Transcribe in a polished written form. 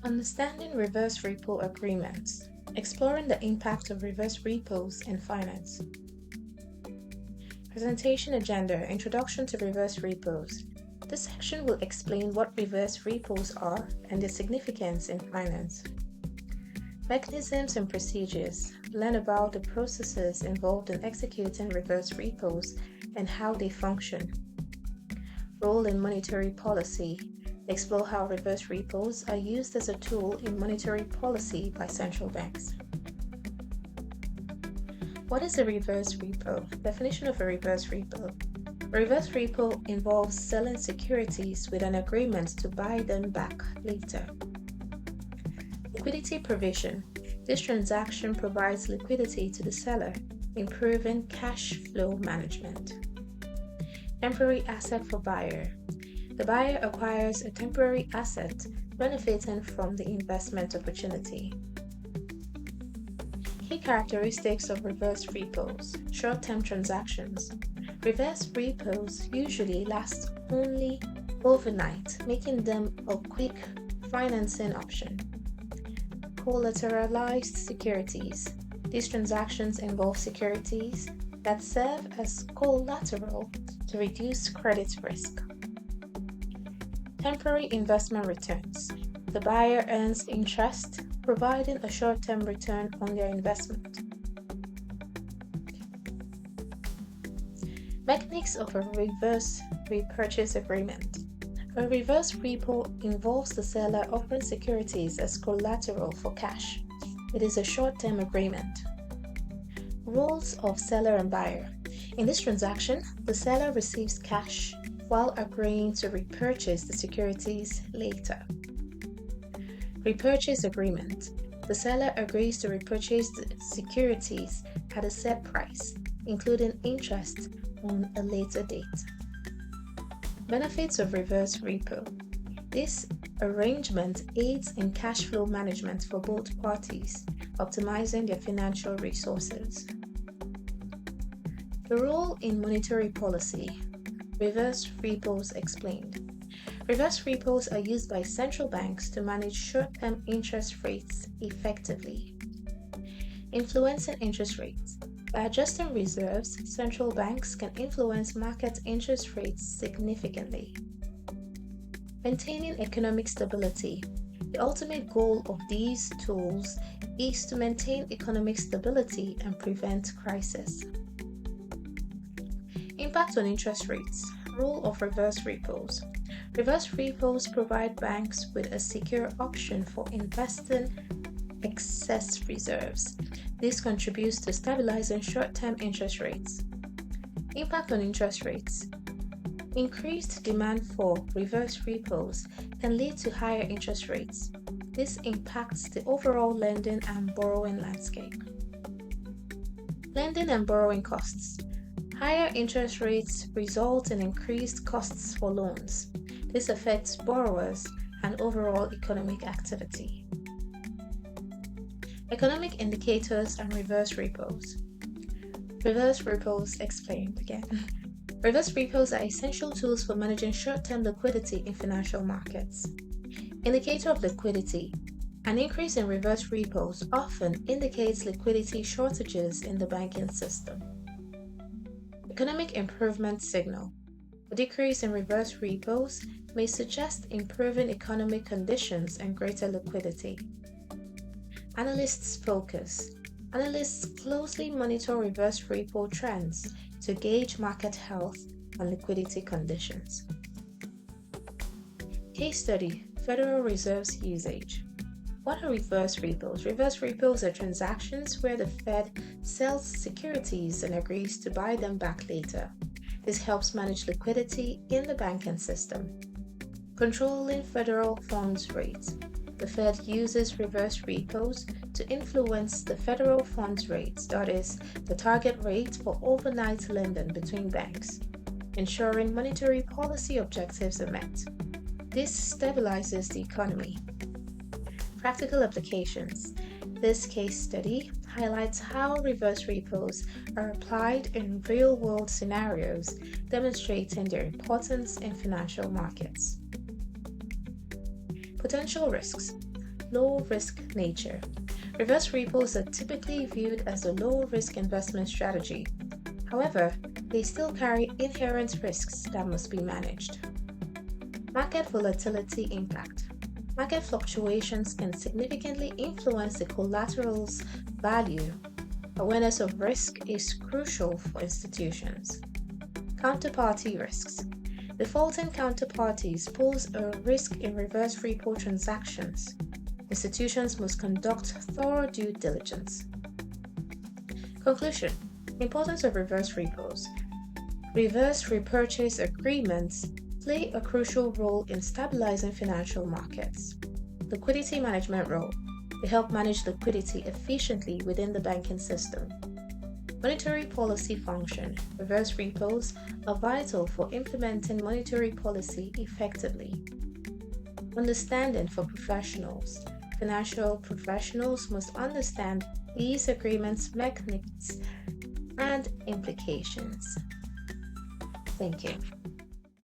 Understanding reverse repo agreements. Exploring the impact of reverse repos in finance. Presentation agenda. Introduction to reverse repos. This section will explain what reverse repos are and their significance in finance. Mechanisms and procedures. Learn about the processes involved in executing reverse repos and how they function. Role in monetary policy. Explore how reverse repos are used as a tool in monetary policy by central banks. What is a reverse repo? Definition of a reverse repo. A reverse repo involves selling securities with an agreement to buy them back later. Liquidity provision. This transaction provides liquidity to the seller, improving cash flow management. Temporary asset for buyer. The buyer acquires a temporary asset, benefiting from the investment opportunity. Key characteristics of reverse repos. Short-term transactions. Reverse repos usually last only overnight, making them a quick financing option. Collateralized securities. These transactions involve securities that serve as collateral to reduce credit risk. Temporary investment returns. The buyer earns interest, providing a short-term return on their investment. Mechanics of a reverse repurchase agreement. A reverse repo involves the seller offering securities as collateral for cash. It is a short-term agreement. Roles of seller and buyer. In this transaction, the seller receives cash while agreeing to repurchase the securities later. Repurchase agreement. The seller agrees to repurchase the securities at a set price, including interest on a later date. Benefits of reverse repo. This arrangement aids in cash flow management for both parties, optimizing their financial resources. The role in monetary policy. Reverse repos explained. Reverse repos are used by central banks to manage short-term interest rates effectively. Influencing interest rates. By adjusting reserves, central banks can influence market interest rates significantly. Maintaining economic stability. The ultimate goal of these tools is to maintain economic stability and prevent crisis. Impact on interest rates. Role of reverse repos. Reverse repos provide banks with a secure option for investing excess reserves. This contributes to stabilizing short-term interest rates. Impact on interest rates. Increased demand for reverse repos can lead to higher interest rates. This impacts the overall lending and borrowing landscape. Lending and borrowing costs. Higher interest rates result in increased costs for loans. This affects borrowers and overall economic activity. Economic indicators and reverse repos. Reverse repos explained again. Reverse repos are essential tools for managing short-term liquidity in financial markets. Indicator of liquidity. An increase in reverse repos often indicates liquidity shortages in the banking system. Economic improvement signal. A decrease in reverse repos may suggest improving economic conditions and greater liquidity. Analysts' focus. Analysts closely monitor reverse repo trends to gauge market health and liquidity conditions. Case study: Federal Reserve's usage. What are reverse repos? Reverse repos are transactions where the Fed sells securities and agrees to buy them back later. This helps manage liquidity in the banking system. Controlling federal funds rate. The Fed uses reverse repos to influence the federal funds rate, that is, the target rate for overnight lending between banks, ensuring monetary policy objectives are met. This stabilizes the economy. Practical applications. This case study highlights how reverse repos are applied in real-world scenarios, demonstrating their importance in financial markets. Potential risks. low-risk nature. Reverse repos are typically viewed as a low-risk investment strategy. However, they still carry inherent risks that must be managed. Market volatility impact. Market fluctuations can significantly influence the collateral's value. Awareness of risk is crucial for institutions. Counterparty risks. Defaulting counterparties pose a risk in reverse repo transactions. Institutions must conduct thorough due diligence. Conclusion. Importance of reverse repos. Reverse repurchase agreements play a crucial role in stabilizing financial markets. Liquidity management role. They help manage liquidity efficiently within the banking system. Monetary policy function. Reverse repos are vital for implementing monetary policy effectively. Understanding for professionals. Financial professionals must understand these agreements' mechanisms and implications. Thank you.